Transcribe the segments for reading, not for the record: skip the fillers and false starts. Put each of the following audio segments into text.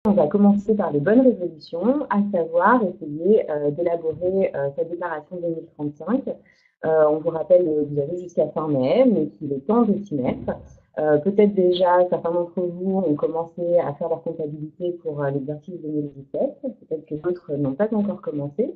On va commencer par les bonnes résolutions, à savoir essayer d'élaborer sa déclaration 2035. On vous rappelle que vous avez jusqu'à fin mai, mais qu'il est temps de s'y mettre. Peut-être déjà, certains d'entre vous ont commencé à faire leur comptabilité pour l'exercice 2017, peut-être que d'autres n'ont pas encore commencé.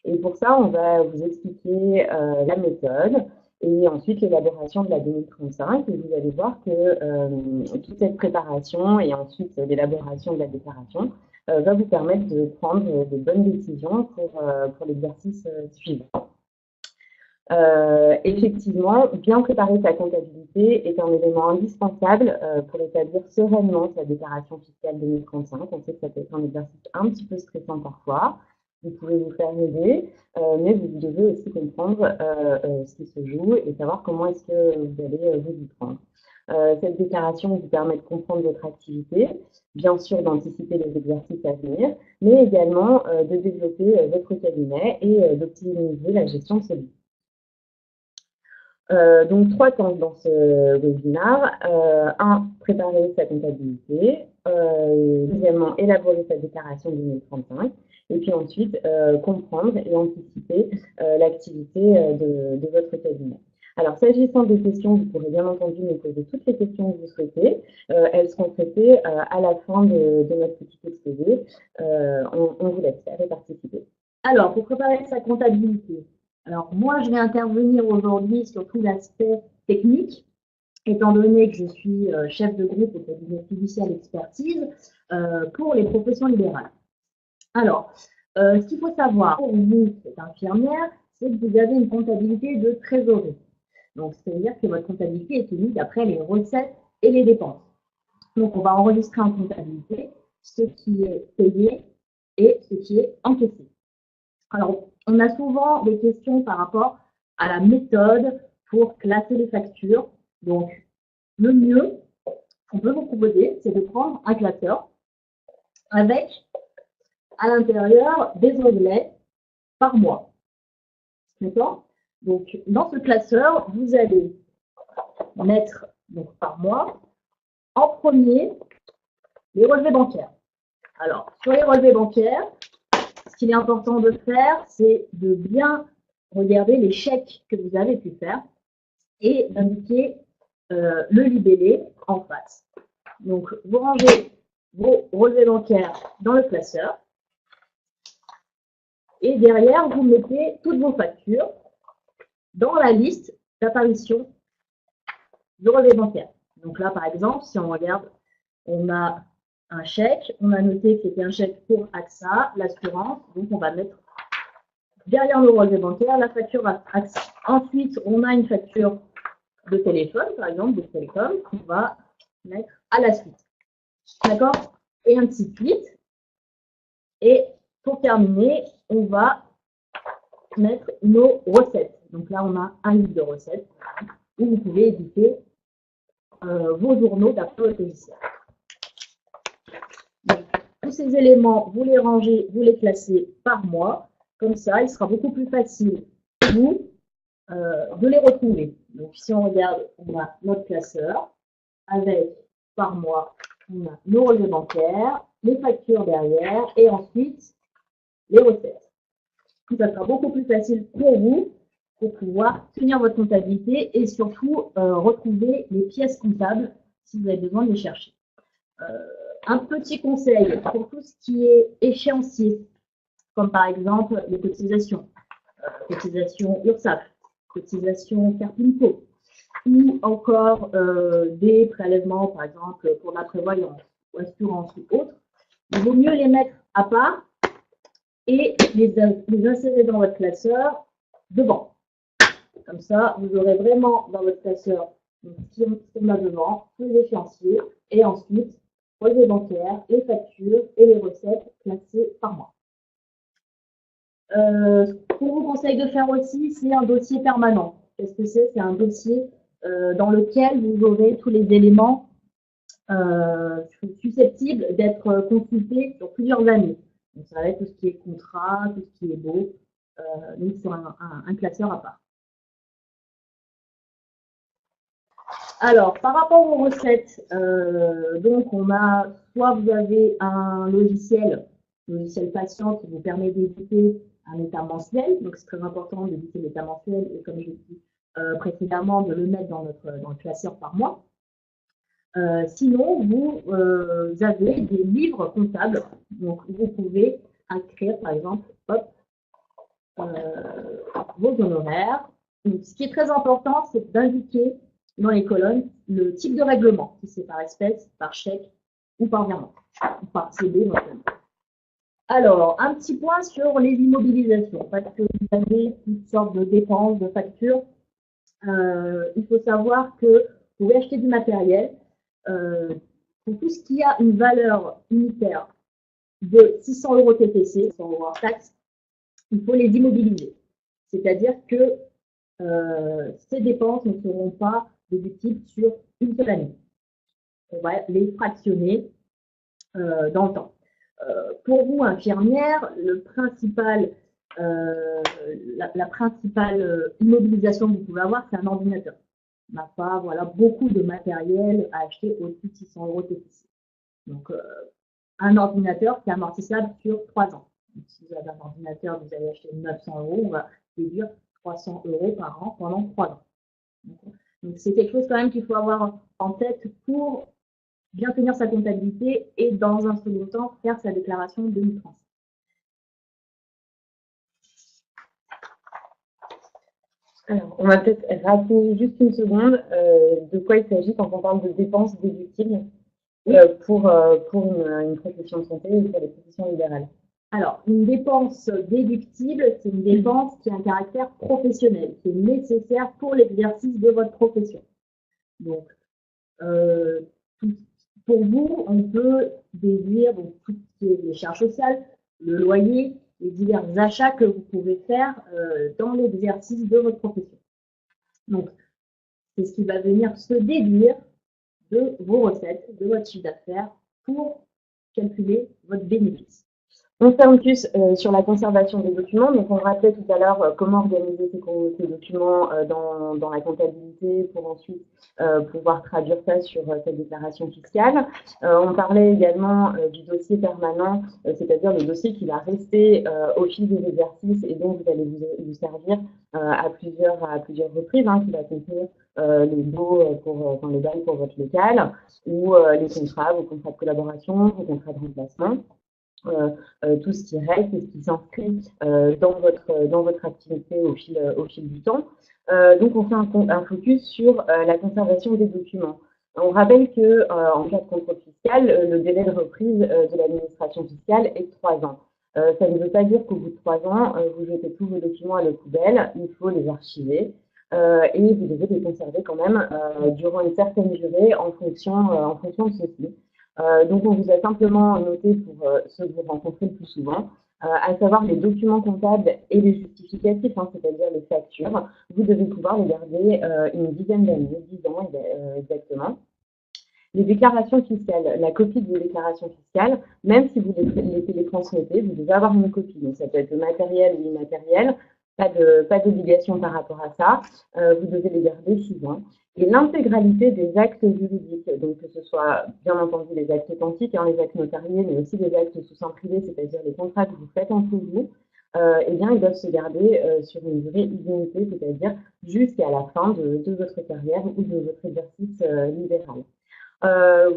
Et pour ça, on va vous expliquer la méthode et ensuite l'élaboration de la 2035. Et vous allez voir que toute cette préparation et ensuite l'élaboration de la déclaration va vous permettre de prendre de bonnes décisions pour l'exercice suivant. Effectivement, bien préparer sa comptabilité est un élément indispensable pour établir sereinement sa déclaration fiscale 2035. On sait que ça peut être un exercice un petit peu stressant parfois. Vous pouvez vous faire aider, mais vous devez aussi comprendre ce qui se joue et savoir comment est-ce que vous allez vous y prendre. Cette déclaration vous permet de comprendre votre activité, bien sûr d'anticiper les exercices à venir, mais également de développer votre cabinet et d'optimiser la gestion de celui-ci. Donc, 3 temps dans ce webinaire. 1, préparer sa comptabilité. Deuxièmement, élaborer sa déclaration 2035. Et puis ensuite, comprendre et anticiper l'activité de votre cabinet. Alors, s'agissant des questions, vous pourrez bien entendu me poser toutes les questions que vous souhaitez. Elles seront traitées à la fin de notre petit exposé. On vous laisse faire et participer. Alors, pour préparer sa comptabilité, alors moi, je vais intervenir aujourd'hui sur tout l'aspect technique, étant donné que je suis chef de groupe au cabinet Fiducial Expertise pour les professions libérales. Alors, ce qu'il faut savoir pour vous, qui êtes infirmière, c'est que vous avez une comptabilité de trésorerie. Donc, c'est-à-dire que votre comptabilité est tenue d'après les recettes et les dépenses. Donc, on va enregistrer en comptabilité ce qui est payé et ce qui est encaissé. Alors, on a souvent des questions par rapport à la méthode pour classer les factures. Donc, le mieux qu'on peut vous proposer, c'est de prendre un classeur avec à l'intérieur des onglets par mois. D'accord? Donc, dans ce classeur, vous allez mettre donc, par mois en premier les relevés bancaires. Alors, sur les relevés bancaires, ce qu'il est important de faire, c'est de bien regarder les chèques que vous avez pu faire et d'indiquer le libellé en face. Donc, vous rangez vos relevés bancaires dans le classeur et derrière, vous mettez toutes vos factures dans la liste d'apparition de relevés bancaires. Donc là, par exemple, si on regarde, on a un chèque, on a noté que c'était un chèque pour AXA, l'assurance, donc on va mettre derrière le relevé bancaire la facture AXA. Ensuite, on a une facture de téléphone, par exemple, de télécom, qu'on va mettre à la suite. D'accord? Et ainsi de suite. Et pour terminer, on va mettre nos recettes. Donc là, on a un livre de recettes où vous pouvez éditer vos journaux d'après votre logiciel. Tous ces éléments, vous les rangez, vous les classez par mois. Comme ça, il sera beaucoup plus facile pour vous de les retrouver. Donc, si on regarde, on a notre classeur avec par mois, on a nos relevés bancaires, les factures derrière et ensuite les recettes. Ça sera beaucoup plus facile pour vous pour pouvoir tenir votre comptabilité et surtout retrouver les pièces comptables si vous avez besoin de les chercher. Un petit conseil pour tout ce qui est échéancier, comme par exemple les cotisations, cotisations URSSAF, cotisations Carpinco, ou encore des prélèvements, par exemple, pour la prévoyance, ou assurance ou autre, il vaut mieux les mettre à part et les insérer dans votre classeur devant. Comme ça, vous aurez vraiment dans votre classeur ce qu'on a devant, tous les échéanciers, et ensuite relevés bancaires, les factures et les recettes classées par mois. Ce qu'on vous conseille de faire aussi, c'est un dossier permanent. Qu'est-ce que c'est? C'est un dossier dans lequel vous aurez tous les éléments susceptibles d'être consultés sur plusieurs années. Donc, ça va être tout ce qui est contrat, tout ce qui est beau, donc sur un classeur à part. Alors, par rapport aux recettes, donc on a, soit vous avez un logiciel patient qui vous permet d'éditer un état mensuel, donc c'est très important d'éditer l'état mensuel et comme j'ai dit précédemment, de le mettre dans le classeur par mois. Sinon, vous avez des livres comptables, donc vous pouvez inscrire par exemple, hop, vos honoraires. Donc, ce qui est très important, c'est d'indiquer dans les colonnes le type de règlement, si c'est par espèce, par chèque ou par virement, ou par CD éventuellement. Alors, un petit point sur les immobilisations, parce que vous avez toutes sortes de dépenses, de factures. Il faut savoir que vous pouvez acheter du matériel pour tout ce qui a une valeur unitaire de 600 € TTC, sans hors taxe, il faut les immobiliser. C'est-à-dire que ces dépenses ne seront pas déductibles sur une seule année. On va les fractionner dans le temps. Pour vous, infirmière, la principale immobilisation que vous pouvez avoir, c'est un ordinateur. On n'a pas beaucoup de matériel à acheter au-dessus de 600 € TTC. Donc, un ordinateur qui est amortissable sur 3 ans. Donc, si vous avez un ordinateur, vous allez acheter 900 €, on va déduire 300 € par an pendant 3 ans. Donc, c'est quelque chose quand même qu'il faut avoir en tête pour bien tenir sa comptabilité et dans un second temps faire sa déclaration 2030. Alors, on va peut-être rappeler juste une seconde de quoi il s'agit quand on parle de dépenses déductibles pour une profession de santé ou pour les professions libérales. Alors, une dépense déductible, c'est une dépense qui a un caractère professionnel, qui est nécessaire pour l'exercice de votre profession. Donc, pour vous, on peut déduire donc, toutes les charges sociales, le loyer, les divers achats que vous pouvez faire dans l'exercice de votre profession. Donc, c'est ce qui va venir se déduire de vos recettes, de votre chiffre d'affaires pour calculer votre bénéfice. On focus sur la conservation des documents. Donc, on rappelait tout à l'heure comment organiser ces documents dans la comptabilité pour ensuite pouvoir traduire ça sur cette déclaration fiscale. On parlait également du dossier permanent, c'est-à-dire le dossier qui va rester au fil des exercices et dont vous allez vous servir à plusieurs reprises, qui va contenir les baux les bails pour votre local ou les contrats, vos contrats de collaboration, vos contrats de remplacement. Tout ce qui reste et ce qui s'inscrit dans votre activité au fil du temps. Donc, on fait un focus sur la conservation des documents. On rappelle que en cas de contrôle fiscal, le délai de reprise de l'administration fiscale est de 3 ans. Ça ne veut pas dire qu'au bout de 3 ans, vous jetez tous vos documents à la poubelle. Il faut les archiver. Et vous devez les conserver quand même durant une certaine durée en fonction de ceci. Donc, on vous a simplement noté pour ceux que vous rencontrez le plus souvent, à savoir les documents comptables et les justificatifs, c'est-à-dire les factures. Vous devez pouvoir les garder une dizaine d'années, 10 ans exactement. Les déclarations fiscales, la copie de vos déclarations fiscales, même si vous les transmettez, vous devez avoir une copie. Donc, ça peut être matériel ou immatériel. Pas d'obligation par rapport à ça. Vous devez les garder 6 ans. Et l'intégralité des actes juridiques, donc que ce soit bien entendu les actes authentiques, les actes notariés, mais aussi les actes sous seing privé, c'est-à-dire les contrats que vous faites entre vous, ils doivent se garder sur une durée illimitée, c'est-à-dire jusqu'à la fin de votre carrière ou de votre exercice libéral.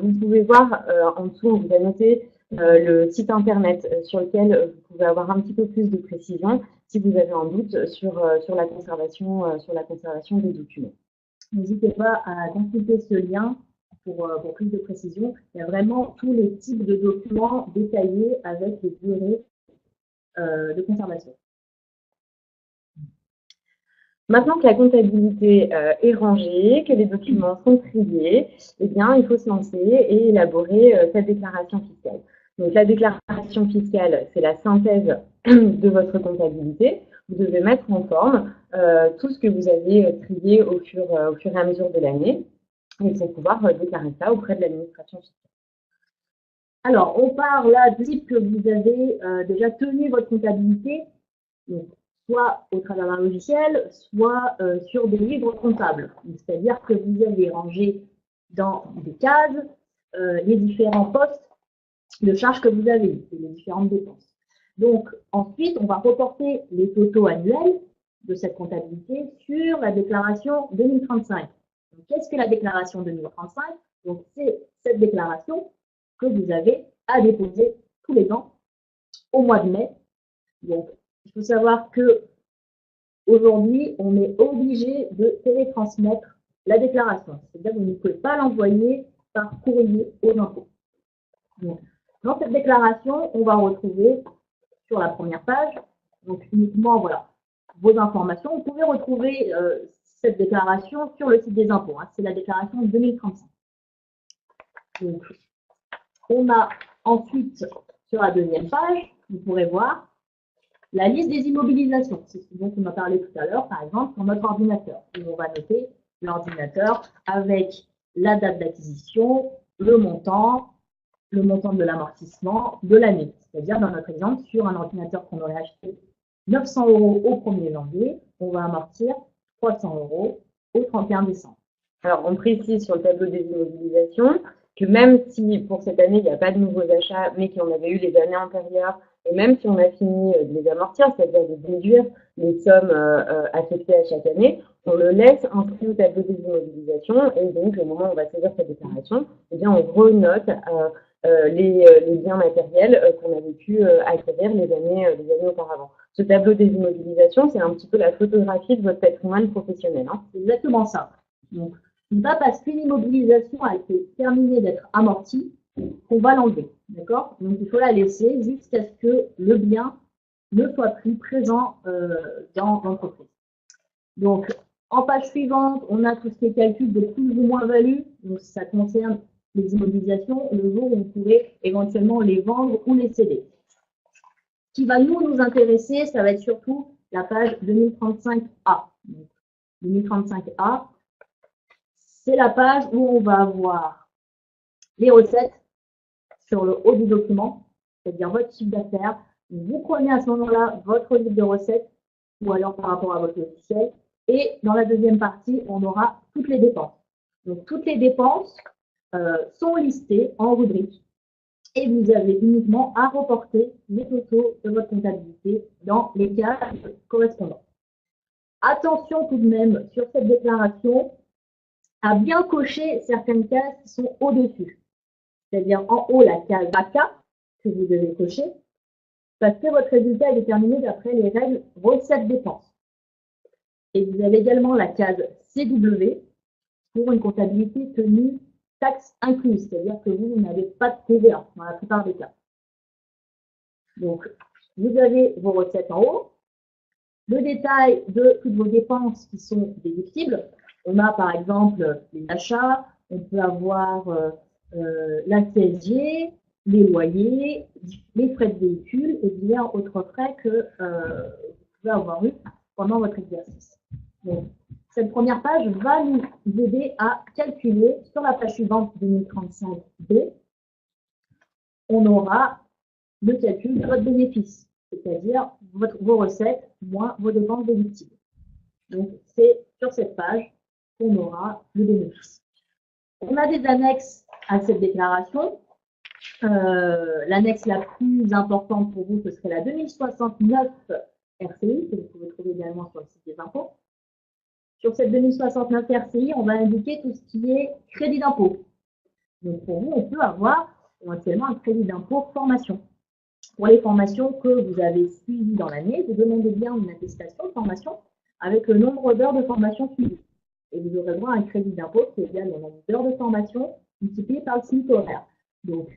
Vous pouvez voir en dessous, on vous a noté le site internet sur lequel vous pouvez avoir un petit peu plus de précision si vous avez un doute sur la conservation des documents. N'hésitez pas à consulter ce lien pour plus de précision. Il y a vraiment tous les types de documents détaillés avec les durées de conservation. Maintenant que la comptabilité est rangée, que les documents sont triés, eh bien, il faut se lancer et élaborer cette déclaration fiscale. Donc, la déclaration fiscale, c'est la synthèse de votre comptabilité. Vous devez mettre en forme tout ce que vous avez trié au fur et à mesure de l'année et pour pouvoir déclarer ça auprès de l'administration fiscale. Alors, on part là du type que vous avez déjà tenu votre comptabilité. Donc, soit au travers d'un logiciel, soit sur des livres comptables. C'est-à-dire que vous avez rangé dans des cases les différents postes de charges que vous avez, les différentes dépenses. Donc, ensuite, on va reporter les totaux annuels de cette comptabilité sur la déclaration 2035. Qu'est-ce que la déclaration 2035? Donc, c'est cette déclaration que vous avez à déposer tous les ans au mois de mai. Donc, il faut savoir que aujourd'hui, on est obligé de télétransmettre la déclaration. C'est-à-dire que vous ne pouvez pas l'envoyer par courrier aux impôts. Donc, dans cette déclaration, on va retrouver sur la première page, donc uniquement voilà, vos informations. Vous pouvez retrouver cette déclaration sur le site des impôts. Hein, c'est la déclaration 2035. Donc, on a ensuite, sur la deuxième page, vous pourrez voir la liste des immobilisations. C'est ce dont on a parlé tout à l'heure, par exemple, sur notre ordinateur. Et on va noter l'ordinateur avec la date d'acquisition, le montant de l'amortissement de l'année. C'est-à-dire, dans notre exemple, sur un ordinateur qu'on aurait acheté 900 € au 1er janvier, on va amortir 300 € au 31 décembre. Alors, on précise sur le tableau des immobilisations que même si pour cette année, il n'y a pas de nouveaux achats, mais qu'il y en avait eu les années antérieures, et même si on a fini de les amortir, c'est-à-dire de déduire les sommes affectées à chaque année, on le laisse inscrit au tableau des immobilisations, et donc au moment où on va saisir cette déclaration, eh bien, on renote les biens matériels qu'on avait pu acquérir les années auparavant. Ce tableau des immobilisations, c'est un petit peu la photographie de votre patrimoine professionnel. Hein. C'est exactement ça. Donc, ce n'est pas parce qu'une immobilisation a été terminée d'être amortie qu'on va l'enlever. D'accord? Donc, il faut la laisser jusqu'à ce que le bien ne soit plus présent dans l'entreprise. Donc, en page suivante, on a tout ce qui est calcul de plus ou moins-value. Donc, ça concerne les immobilisations, le jour où vous pourrez éventuellement les vendre ou les céder. Ce qui va nous intéresser, ça va être surtout la page 2035A. 2035A, c'est la page où on va avoir les recettes sur le haut du document, c'est-à-dire votre chiffre d'affaires. Vous prenez à ce moment-là votre livre de recettes ou alors par rapport à votre logiciel. Et dans la deuxième partie, on aura toutes les dépenses. Donc, toutes les dépenses sont listées en rubrique et vous avez uniquement à reporter les totaux de votre comptabilité dans les cases correspondants. Attention tout de même sur cette déclaration à bien cocher certaines cases qui sont au-dessus. C'est-à-dire en haut la case AK que vous devez cocher parce que votre résultat est déterminé d'après les règles recettes-dépenses. Et vous avez également la case CW pour une comptabilité tenue taxes incluses, c'est-à-dire que vous n'avez pas de TVA dans la plupart des cas. Donc, vous avez vos recettes en haut, le détail de toutes vos dépenses qui sont déductibles. On a par exemple les achats, on peut avoir la CSG, les loyers, les frais de véhicule et divers autres frais que vous pouvez avoir eu pendant votre exercice. Donc, cette première page va nous aider à calculer sur la page suivante 2035B, on aura le calcul de votre bénéfice, c'est-à-dire vos recettes moins vos dépenses déductibles. Donc, c'est sur cette page qu'on aura le bénéfice. On a des annexes à cette déclaration. L'annexe la plus importante pour vous, ce serait la 2069 RCI, que vous pouvez trouver également sur le site des impôts. Sur cette 2069 RCI, on va indiquer tout ce qui est crédit d'impôt. Donc, pour vous, on peut avoir éventuellement un crédit d'impôt formation. Pour les formations que vous avez suivies dans l'année, vous demandez bien une attestation de formation avec le nombre d'heures de formation suivies. Et vous aurez droit à un crédit d'impôt qui est égal au nombre d'heures de formation multiplié par le SMIC horaire. Donc,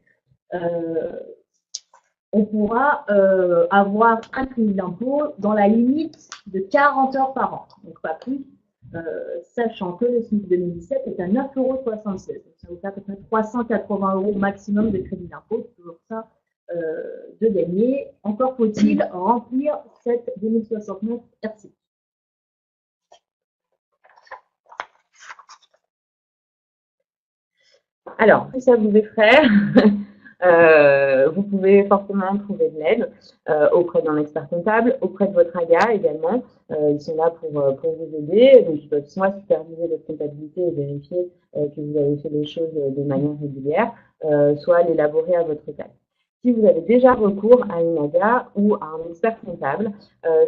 on pourra avoir un crédit d'impôt dans la limite de 40 heures par an, donc pas plus, sachant que le SMIC 2017 est à 9,76 €. Donc ça vous fait à peu près 380 € maximum de crédit d'impôt, c'est toujours ça de gagner. Encore faut-il remplir cette 2069 RC. Alors, ça vous effraie. Vous pouvez forcément trouver de l'aide auprès d'un expert comptable, auprès de votre AGA également. Ils sont là pour vous aider. Donc, ils peuvent soit superviser votre comptabilité et vérifier que vous avez fait les choses de manière régulière, soit l'élaborer à votre taille. Si vous avez déjà recours à une AGA ou à un expert comptable,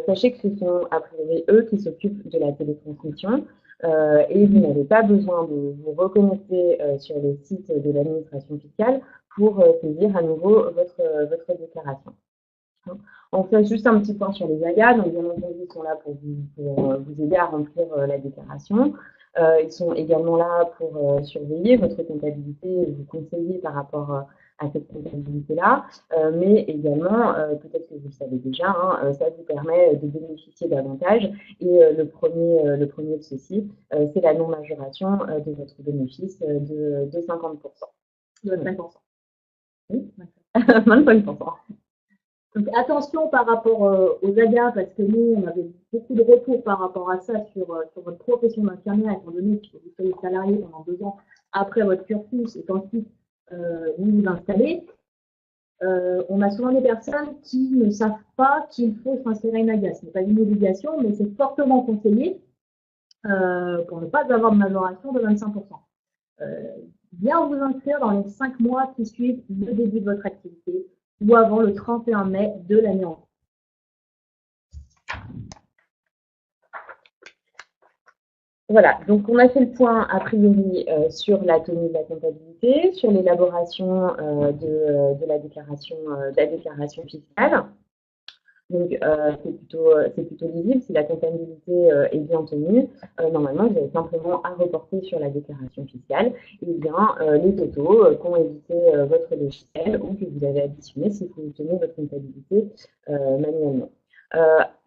sachez que ce sont a priori eux qui s'occupent de la télétransmission et vous n'avez pas besoin de vous reconnecter sur le site de l'administration fiscale pour saisir à nouveau votre déclaration. On fait juste un petit point sur les AGA. Donc, bien entendu, ils sont là pour vous aider à remplir la déclaration. Ils sont également là pour surveiller votre comptabilité et vous conseiller par rapport à cette comptabilité-là. Mais également, peut-être que vous le savez déjà, hein, ça vous permet de bénéficier davantage. Et le premier de ceci, c'est la non-majoration de votre bénéfice de 50%. De 5%. Oui, 25%. Donc attention par rapport aux AGA, parce que nous, on avait beaucoup de retours par rapport à ça sur votre profession d'infirmière, étant donné que vous soyez salarié pendant 2 ans après votre cursus et qu'ensuite vous vous installez. On a souvent des personnes qui ne savent pas qu'il faut s'insérer une AGA. Ce n'est pas une obligation, mais c'est fortement conseillé pour ne pas avoir de majoration de 25%. Bien vous inscrire dans les 5 mois qui suivent le début de votre activité ou avant le 31 mai de l'année en cours. Voilà, donc on a fait le point a priori sur la tenue de la comptabilité, sur l'élaboration de la déclaration fiscale. Donc c'est plutôt lisible. Si la comptabilité est bien tenue, normalement vous avez simplement à reporter sur la déclaration fiscale et bien les totaux qu'ont évité votre logiciel ou que vous avez additionné si vous tenez votre comptabilité manuellement.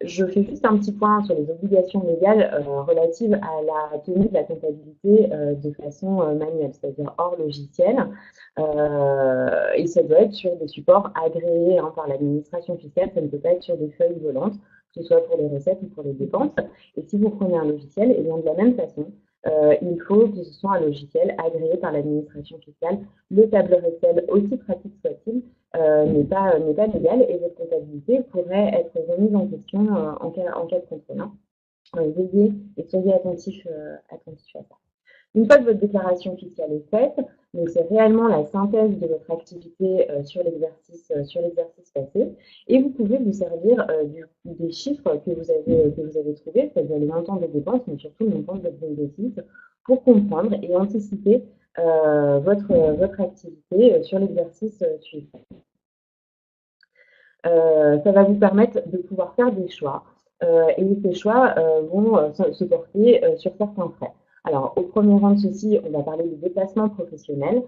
Je fais juste un petit point sur les obligations légales relatives à la tenue de la comptabilité de façon manuelle, c'est-à-dire hors logiciel. Et ça doit être sur des supports agréés par l'administration fiscale, ça ne peut pas être sur des feuilles volantes, que ce soit pour les recettes ou pour les dépenses. Et si vous prenez un logiciel, et bien de la même façon, il faut que ce soit un logiciel agréé par l'administration fiscale. Le tableur Excel, aussi pratique soit-il, n'est pas légal et votre comptabilité pourrait être remise en question en cas de contrôle. Veillez et soyez attentifs à ça. Une fois que votre déclaration fiscale est faite, donc c'est réellement la synthèse de votre activité sur l'exercice passé, et vous pouvez vous servir des chiffres que vous avez trouvés, c'est-à-dire le montant des dépenses, mais surtout le montant de votre bénéfice, pour comprendre et anticiper votre activité sur l'exercice suivant. Ça va vous permettre de pouvoir faire des choix, et ces choix vont se porter sur certains frais. Alors, au premier rang de ceci, on va parler des déplacements professionnels,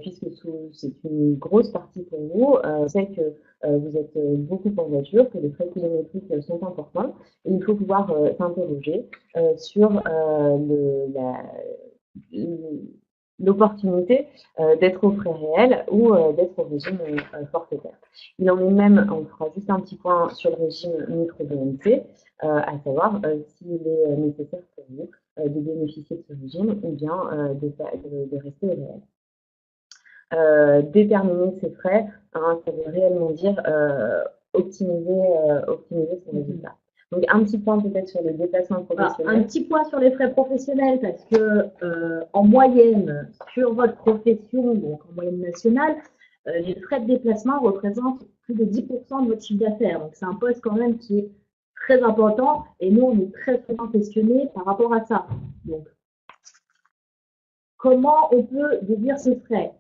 puisque c'est une grosse partie pour vous. C'est que vous êtes beaucoup en voiture, que les frais kilométriques sont importants, et il faut pouvoir s'interroger sur l'opportunité d'être aux frais réels ou d'être au régime forfaitaire. Il en est même, on fera juste un petit point sur le régime micro-BNC, à savoir s'il est nécessaire pour vous de bénéficier de ce régime ou bien de rester au réel. Déterminer ses frais, ça veut réellement dire optimiser son résultat. Donc un petit point peut-être sur le déplacement professionnel. Un petit point sur les frais professionnels parce que en moyenne sur votre profession, donc en moyenne nationale, les frais de déplacement représentent plus de 10% de votre chiffre d'affaires. Donc c'est un poste quand même qui est très important et nous on est très souvent questionnés par rapport à ça. Donc comment on peut déduire ces frais?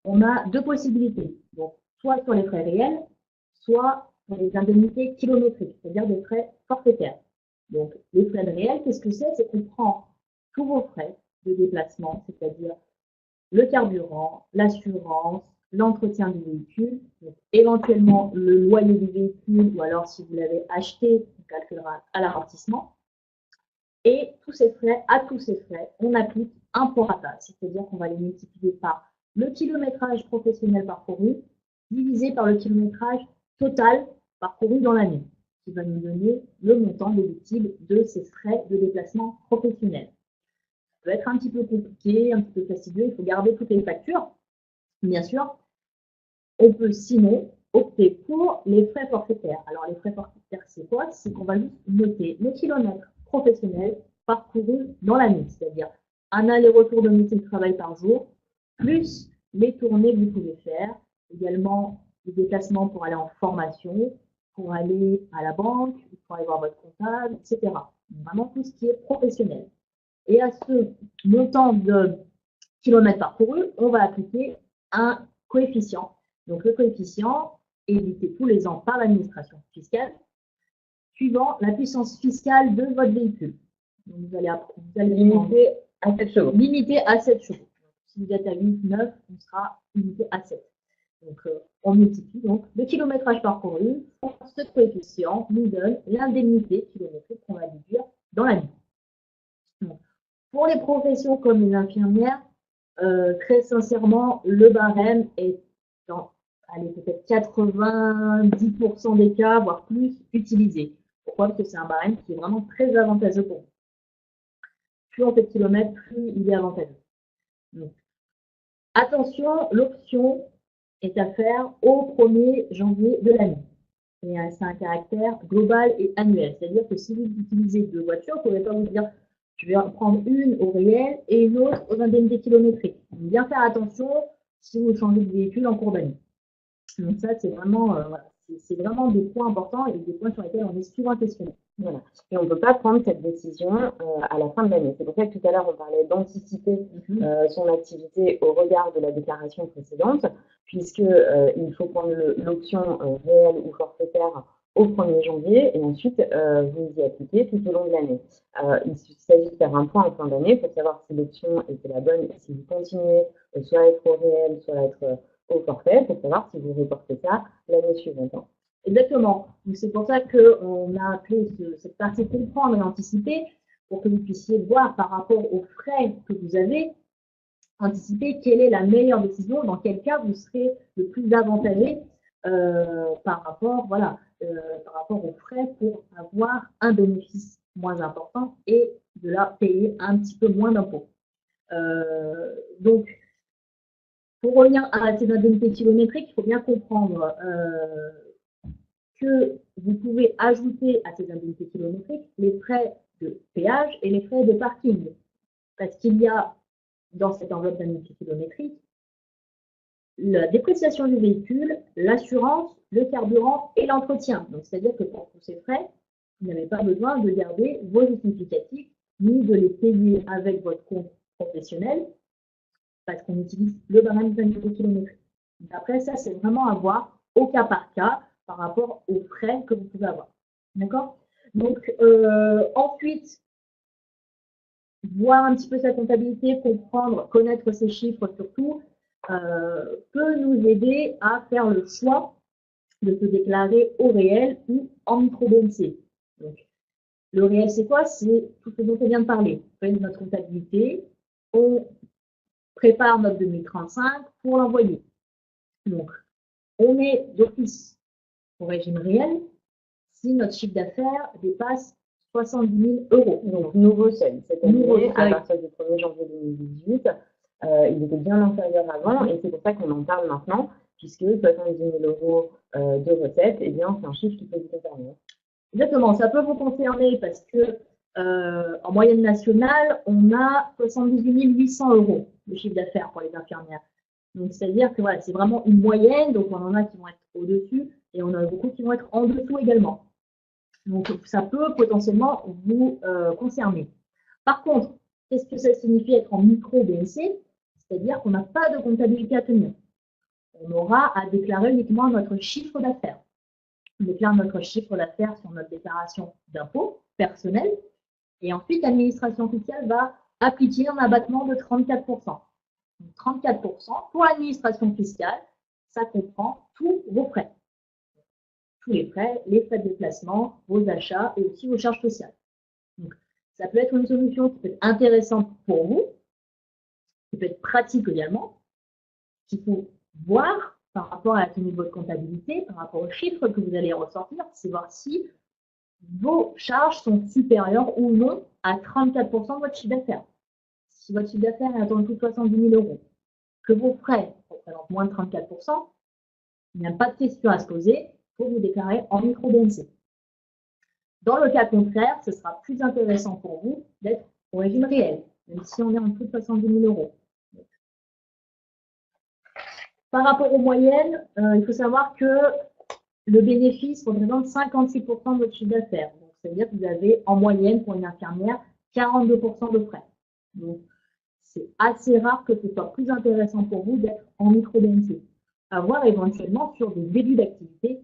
On a 2 possibilités. Donc soit sur les frais réels, soit sur les indemnités kilométriques, c'est-à-dire des frais forfaitaires. Donc, les frais réels, qu'est-ce que c'est? C'est qu'on prend tous vos frais de déplacement, c'est-à-dire le carburant, l'assurance, l'entretien du véhicule, donc éventuellement le loyer du véhicule, ou alors si vous l'avez acheté, on calculera à l'amortissement. Et à tous ces frais, on applique un prorata, c'est-à-dire qu'on va les multiplier par le kilométrage professionnel parcouru, divisé par le kilométrage total parcouru dans l'année, qui va nous donner le montant déductible de ces frais de déplacement professionnel. Ça peut être un petit peu compliqué, un petit peu fastidieux, il faut garder toutes les factures, bien sûr. On peut sinon opter pour les frais forfaitaires. Alors les frais forfaitaires, c'est quoi? C'est qu'on va juste noter le kilomètre professionnel parcouru dans l'année, c'est-à-dire un aller-retour de métier de travail par jour, plus les tournées que vous pouvez faire, également les déplacements pour aller en formation, pour aller à la banque, pour aller voir votre comptable, etc. Vraiment tout ce qui est professionnel. Et à ce montant de kilomètres parcourus, on va appliquer un coefficient. Donc le coefficient est édité tous les ans par l'administration fiscale, suivant la puissance fiscale de votre véhicule. Donc vous allez limiter à 7 chevaux. Limité à 7 chevaux. Si vous êtes à 8, 9, on sera limité à 7. Donc on multiplie donc le kilométrage parcouru. Ce coefficient nous donne l'indemnité kilométrique qu'on va déduire dans l'année. Pour les professions comme les infirmières, très sincèrement, le barème est dans peut-être 90% des cas, voire plus, utilisé. Pourquoi? Parce que c'est un barème qui est vraiment très avantageux pour vous. Plus on fait de kilomètres, plus il est avantageux. Donc, attention, l'option est à faire au 1er janvier de l'année. Et c'est un caractère global et annuel. C'est-à-dire que si vous utilisez deux voitures, vous ne pouvez pas vous dire je vais en prendre une au réel et une autre aux indemnités kilométriques. Donc, bien faire attention si vous changez de véhicule en cours d'année. Donc ça, c'est vraiment, c'est vraiment des points importants et des points sur lesquels on est souvent questionné. Voilà. Et on ne peut pas prendre cette décision à la fin de l'année. C'est pour ça que tout à l'heure, on parlait d'anticiper son activité au regard de la déclaration précédente, puisqu'il faut prendre l'option réelle ou forfaitaire au 1er janvier et ensuite vous y appliquez tout au long de l'année. Il s'agit de faire un point en fin d'année pour savoir si l'option était la bonne, si vous continuez soit à être au réel, soit à être au forfait, pour savoir si vous reportez ça l'année suivante. Exactement. Donc c'est pour ça qu'on a appelé cette partie comprendre et anticiper, pour que vous puissiez voir par rapport aux frais que vous avez, anticiper quelle est la meilleure décision, dans quel cas vous serez le plus avantagé par rapport aux frais pour avoir un bénéfice moins important et de là payer un petit peu moins d'impôts. Donc, pour revenir à ces indemnités kilométriques, il faut bien comprendre que vous pouvez ajouter à ces indemnités kilométriques les frais de péage et les frais de parking. Parce qu'il y a dans cette enveloppe d'indemnités kilométriques la dépréciation du véhicule, l'assurance, le carburant et l'entretien. Donc, c'est-à-dire que pour tous ces frais, vous n'avez pas besoin de garder vos justificatifs ni de les payer avec votre compte professionnel parce qu'on utilise le barème d'indemnités kilométriques. Après, ça, c'est vraiment à voir au cas par cas par rapport aux frais que vous pouvez avoir. D'accord? Donc, ensuite, voir un petit peu sa comptabilité, comprendre, connaître ses chiffres surtout, peut nous aider à faire le choix de se déclarer au réel ou en micro-BNC. Donc, le réel, c'est quoi? C'est tout ce dont on vient de parler. On fait notre comptabilité, on prépare notre 2035 pour l'envoyer. Donc, on est d'office au régime réel si notre chiffre d'affaires dépasse 70 000 euros. Donc, nouveau seuil. Cette année, à partir du 1er janvier 2018, il était bien inférieur avant et c'est pour ça qu'on en parle maintenant, puisque 70 000 euros de recettes, eh bien, c'est un chiffre qui peut vous concerner. Exactement, ça peut vous concerner parce que en moyenne nationale, on a 78 800 euros de chiffre d'affaires pour les infirmières. Donc, c'est-à-dire que voilà, c'est vraiment une moyenne, donc on en a qui vont être au-dessus et on en a beaucoup qui vont être en dessous également. Donc, ça peut potentiellement vous concerner. Par contre, qu'est-ce que ça signifie être en micro-BNC? C'est-à-dire qu'on n'a pas de comptabilité à tenir. On aura à déclarer uniquement notre chiffre d'affaires. On déclare notre chiffre d'affaires sur notre déclaration d'impôt personnel et ensuite l'administration fiscale va appliquer un abattement de 34%. Donc, 34% pour l'administration fiscale, ça comprend tous vos frais. Tous les frais de déplacement, vos achats et aussi vos charges sociales. Donc, ça peut être une solution qui peut être intéressante pour vous, qui peut être pratique également, qu'il faut voir par rapport à la tenue de votre comptabilité, par rapport aux chiffres que vous allez ressortir, c'est voir si vos charges sont supérieures ou non à 34% de votre chiffre d'affaires. Si votre chiffre d'affaires est en dessous de 70 000 euros, que vos frais représentent moins de 34%, Il n'y a pas de question à se poser, il faut vous déclarer en micro-BNC. Dans le cas contraire, ce sera plus intéressant pour vous d'être au régime réel, même si on est en dessous de 70 000 euros. Par rapport aux moyennes, il faut savoir que le bénéfice représente 56% de votre chiffre d'affaires. Donc, c'est-à-dire que vous avez en moyenne pour une infirmière 42% de frais. Donc, c'est assez rare que ce soit plus intéressant pour vous d'être en micro-BNC. À voir éventuellement sur des débuts d'activité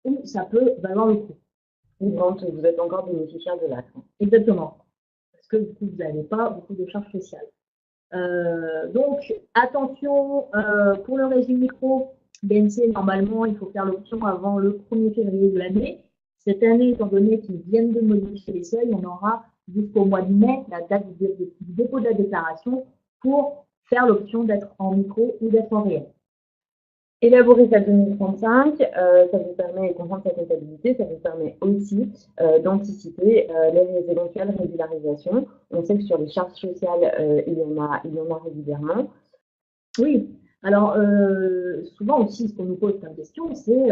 où ça peut valoir le coup. Ou quand vous êtes encore bénéficiaire de l'ACRE. Exactement. Parce que du coup, vous n'avez pas beaucoup de charges sociales. Donc, attention, pour le régime micro, BNC, normalement, il faut faire l'option avant le 1er février de l'année. Cette année, étant donné qu'ils viennent de modifier les seuils, on aura jusqu'au mois de mai, la date du dépôt de la déclaration, pour faire l'option d'être en micro ou d'être en réel. Élaborer sa 2035, ça vous permet de comprendre sa comptabilité, ça vous permet aussi d'anticiper les éventuelles régularisations. On sait que sur les charges sociales, il y en a régulièrement. Oui, alors souvent aussi, ce qu'on nous pose comme question, c'est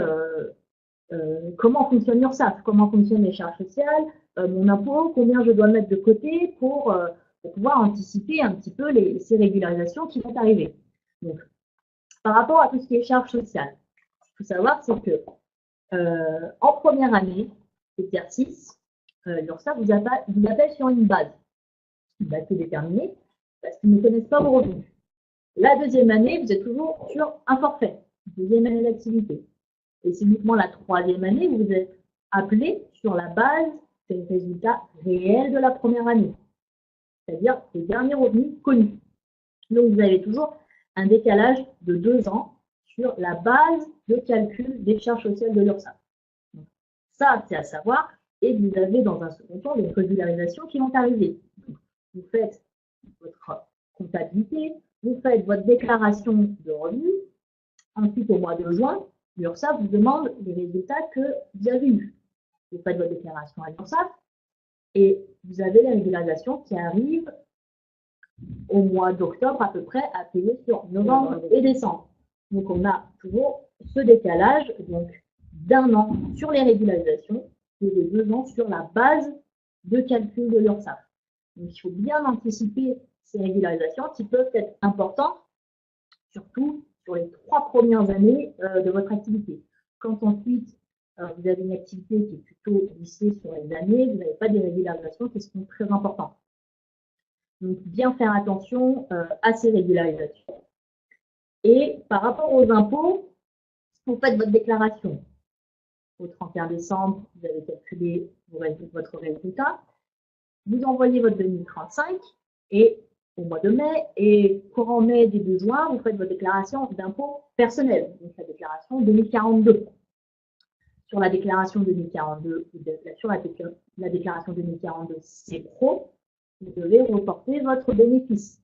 comment fonctionne l'URSSAF, comment fonctionnent les charges sociales, mon impôt, combien je dois mettre de côté pour pouvoir anticiper un petit peu ces régularisations qui vont arriver. Donc, par rapport à tout ce qui est charges sociales, ce qu'il faut savoir, c'est que en première année d'exercice, l'URSSAF vous appelle sur une base qui est déterminée parce qu'ils ne connaissent pas vos revenus. La deuxième année, vous êtes toujours sur un forfait, deuxième année d'activité. Et c'est uniquement la troisième année où vous êtes appelé sur la base des résultats réels de la première année, c'est-à-dire les derniers revenus connus. Donc, vous avez toujours un décalage de 2 ans sur la base de calcul des charges sociales de l'URSSAF. Ça, c'est à savoir. Et vous avez dans un second temps des régularisations qui vont arriver. Donc, vous faites votre comptabilité, vous faites votre déclaration de revenus. Ensuite, au mois de juin, l'URSSAF vous demande les résultats que vous avez eus. Vous faites votre déclaration à l'URSSAF et vous avez les régularisations qui arrivent au mois d'octobre à peu près à payer sur novembre et décembre. Donc, on a toujours ce décalage d'1 an sur les régularisations et de 2 ans sur la base de calcul de l'URSSAF. Donc, il faut bien anticiper ces régularisations qui peuvent être importantes, surtout sur les 3 premières années de votre activité. Quand ensuite, vous avez une activité qui est plutôt lissée sur les années, vous n'avez pas des régularisations qui sont très importantes. Donc, bien faire attention à ces régularisations. Et par rapport aux impôts, vous faites votre déclaration. Au 31 décembre, vous avez calculé votre résultat. Vous envoyez votre 2035 et au mois de mai et courant mai, début juin, vous faites votre déclaration d'impôt personnel, donc la déclaration 2042. Sur la déclaration 2042, sur la déclaration 2042, c'est pro, vous devez reporter votre bénéfice.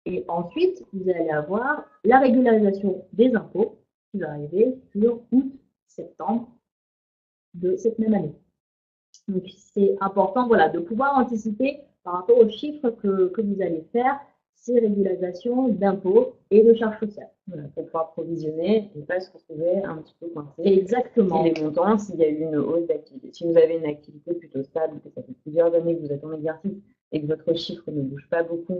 Et ensuite, vous allez avoir la régularisation des impôts qui va arriver sur août-septembre de cette même année. Donc, c'est important de pouvoir anticiper par rapport aux chiffres que vous allez faire ces régularisations d'impôts et de charges sociales. Voilà, pour pouvoir provisionner et pas se retrouver un petit peu coincé. Exactement. Et les montants, s'il y a eu une hausse d'activité. Si vous avez une activité plutôt stable, que ça fait plusieurs années que vous êtes en exercice et que votre chiffre ne bouge pas beaucoup,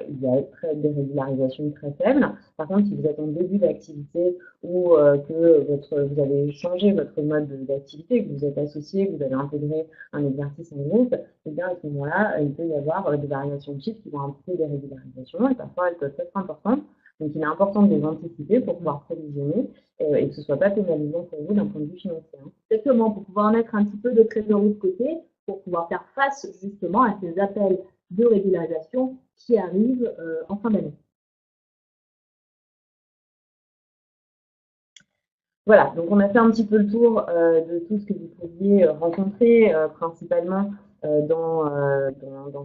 il y a des régularisations très faibles. Par contre, si vous êtes en début d'activité ou que vous avez changé votre mode d'activité, que vous êtes associé, que vous avez intégré un exercice en groupe, et bien à ce moment-là, il peut y avoir des variations de chiffres qui vont impliquer des régularisations et parfois elles peuvent être importantes. Donc, il est important de les anticiper pour pouvoir provisionner et que ce ne soit pas pénalisant pour vous d'un point de vue financier. Exactement, pour pouvoir mettre un petit peu de trésorerie de côté, pour pouvoir faire face justement à ces appels de régularisation qui arrivent en fin d'année. Voilà, donc on a fait un petit peu le tour de tout ce que vous pouviez rencontrer principalement dans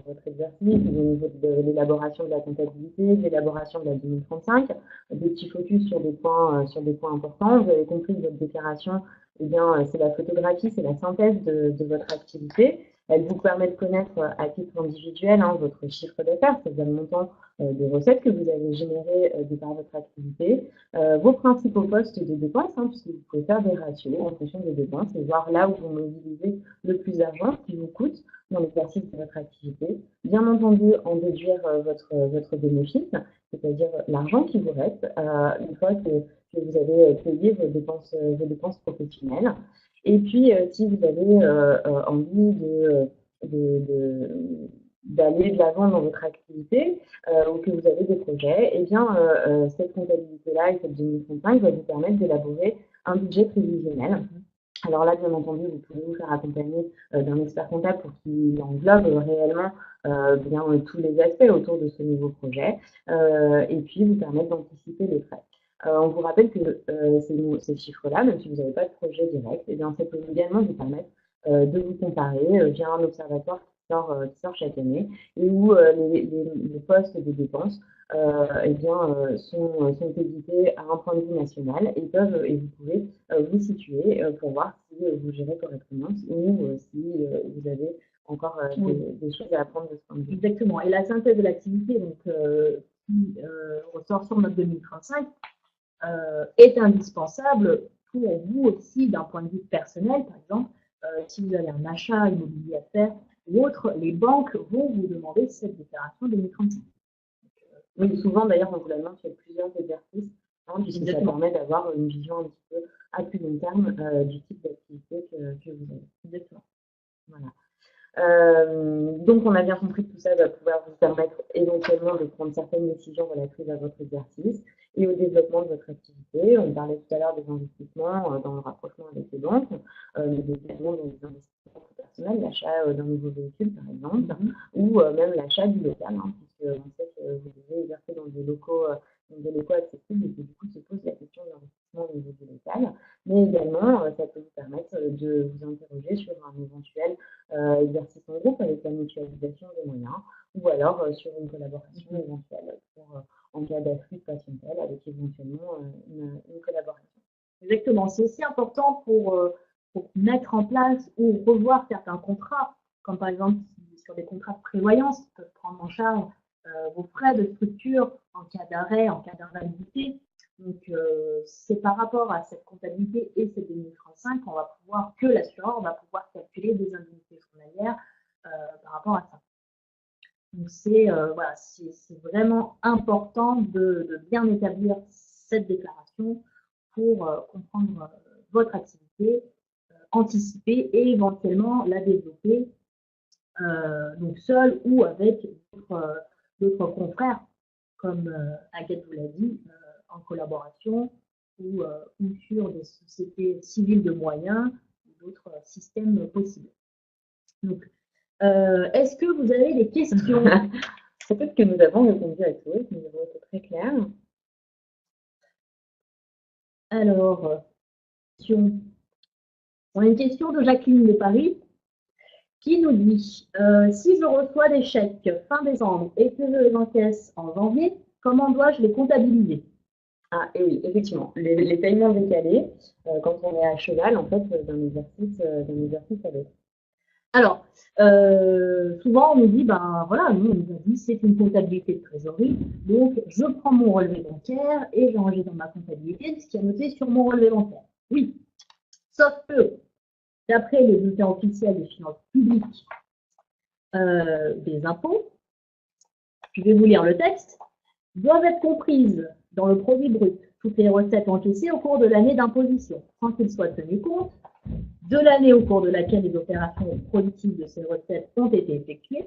votre exercice, au niveau de l'élaboration de la comptabilité, de l'élaboration de la 2035, des petits focus sur des points importants. Vous avez compris que votre déclaration, eh bien, c'est la photographie, c'est la synthèse de votre activité. Elle vous permet de connaître à titre individuel votre chiffre d'affaires, c'est-à-dire le montant des recettes que vous avez générées de par votre activité, vos principaux postes de dépenses, puisque vous pouvez faire des ratios en fonction des dépenses et voir là où vous mobilisez le plus d'argent, ce qui vous coûte dans l'exercice de votre activité. Bien entendu, en déduire votre bénéfice, c'est-à-dire l'argent qui vous reste une fois que vous avez payé vos dépenses professionnelles. Et puis, si vous avez envie d'aller de l'avant dans votre activité ou que vous avez des projets, eh bien, cette comptabilité-là et cette 2035 va vous permettre d'élaborer un budget prévisionnel. Alors là, bien entendu, vous pouvez vous faire accompagner d'un expert comptable pour qu'il englobe réellement bien tous les aspects autour de ce nouveau projet et puis vous permettre d'anticiper les frais. On vous rappelle que ces chiffres-là, même si vous n'avez pas de projet direct, eh bien, ça peut également vous permettre de vous comparer via un observatoire qui sort chaque année et où les postes de dépenses eh bien, sont édités à un point de vue national et vous pouvez vous situer pour voir si vous gérez correctement ou si vous avez encore des choses à apprendre de ce point de vue. Exactement. Et la synthèse de l'activité qui ressort sur notre 2035 est indispensable pour vous aussi d'un point de vue personnel. Par exemple, si vous avez un achat immobilier à faire ou autre, les banques vont vous demander cette déclaration 2035. Oui, souvent d'ailleurs on vous la demande sur plusieurs exercices, puisque ça permet d'avoir une vision un petit peu à plus long terme du type d'activité que vous avez. Exactement. Voilà. Donc on a bien compris que tout ça va pouvoir vous permettre éventuellement de prendre certaines décisions relatives à votre exercice et au développement de votre activité. On parlait tout à l'heure des investissements dans le rapprochement avec les banques, mais également dans les investissements personnels, l'achat d'un nouveau véhicule par exemple, ou même l'achat du local, puisque on sait que vous devez exercer dans des locaux accessibles et que du coup se pose la question de l'investissement au niveau du local. Mais également, ça peut vous permettre de vous interroger sur un éventuel exercice en groupe avec la mutualisation des moyens ou alors sur une collaboration éventuelle pour, en cas d'afflux patientèle avec éventuellement une collaboration. Exactement, c'est aussi important pour mettre en place ou revoir certains contrats, comme par exemple sur des contrats de prévoyance qui peuvent prendre en charge vos frais de structure en cas d'arrêt, en cas d'invalidité. Donc, c'est par rapport à cette comptabilité et cette 2035 qu'on va pouvoir, que l'assureur va pouvoir calculer des indemnités journalières par rapport à ça. Donc, c'est vraiment important de bien établir cette déclaration pour comprendre votre activité, anticiper et éventuellement la développer donc seul ou avec d'autres confrères, comme Agathe vous l'a dit, en collaboration ou sur des sociétés civiles de moyens ou d'autres systèmes possibles. Donc, est-ce que vous avez des questions? Peut-être que nous avons répondu à tous, nous avons été très clairs. Alors, on a une question de Jacqueline de Paris qui nous dit si je reçois des chèques fin décembre et que je les encaisse en janvier, comment dois-je les comptabiliser? Ah, et oui, effectivement, les paiements décalés, quand on est à cheval, en fait, d'un exercice à l'autre. Alors, souvent, on nous dit, ben voilà, nous, on nous a dit, c'est une comptabilité de trésorerie, donc je prends mon relevé bancaire et j'enregistre dans ma comptabilité ce qui est noté sur mon relevé bancaire. Oui, sauf que, d'après les bulletins officiels des finances publiques des impôts, je vais vous lire le texte, doivent être comprises dans le produit brut toutes les recettes encaissées au cours de l'année d'imposition, sans qu'il soit tenu compte de l'année au cours de laquelle les opérations productives de ces recettes ont été effectuées,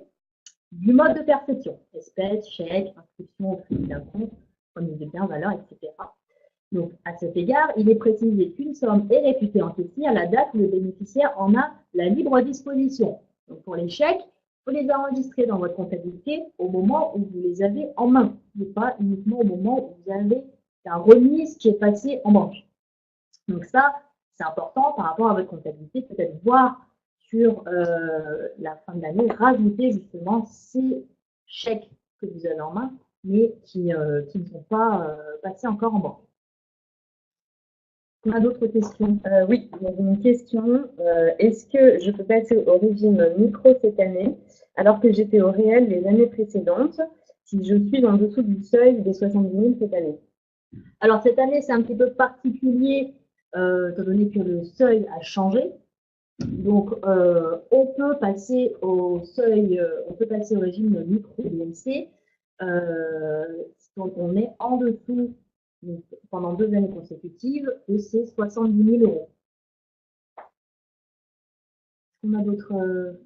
du mode de perception, espèces, chèques, inscription au crédit d'un compte, remise de biens, valeurs, etc. Donc, à cet égard, il est précisé qu'une somme est réputée encaissée à la date où le bénéficiaire en a la libre disposition. Donc, pour les chèques, il faut les enregistrer dans votre comptabilité au moment où vous les avez en main, et pas uniquement au moment où vous avez la remise qui est passée en banque. Donc ça, c'est important par rapport à votre comptabilité, peut-être voir sur la fin de l'année, rajouter justement ces chèques que vous avez en main, mais qui ne sont pas passés encore en banque. On a d'autres questions? Oui, il y avait une question. Est-ce que je peux passer au régime micro cette année alors que j'étais au réel les années précédentes si je suis en dessous du seuil des 70 000 cette année? Alors cette année, c'est un petit peu particulier, étant donné que le seuil a changé. Donc, on peut passer au seuil, on peut passer au régime micro-BMC quand on est en dessous donc, pendant 2 années consécutives de ces 70 000 euros. On a d'autres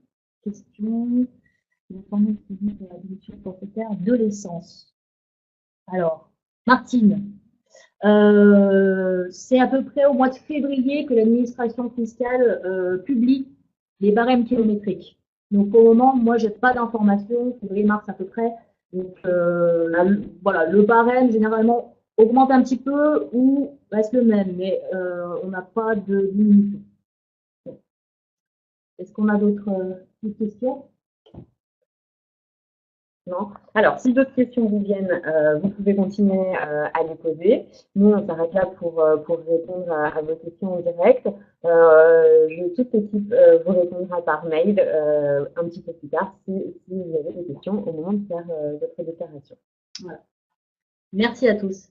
questions? Pour se faire de l'essence. Alors, Martine, c'est à peu près au mois de février que l'administration fiscale publie les barèmes kilométriques. Donc, au moment, moi, j'ai pas d'informations, février-mars à peu près. Donc, voilà, le barème, généralement, augmente un petit peu ou reste le même, mais on n'a pas de diminution. Est-ce qu'on a d'autres questions? Non. Alors, si d'autres questions vous viennent, vous pouvez continuer à les poser. Nous, on s'arrête là pour répondre à vos questions en direct. Toute l'équipe vous répondra par mail un petit peu plus tard si vous avez des questions au moment de faire votre déclaration. Voilà. Merci à tous.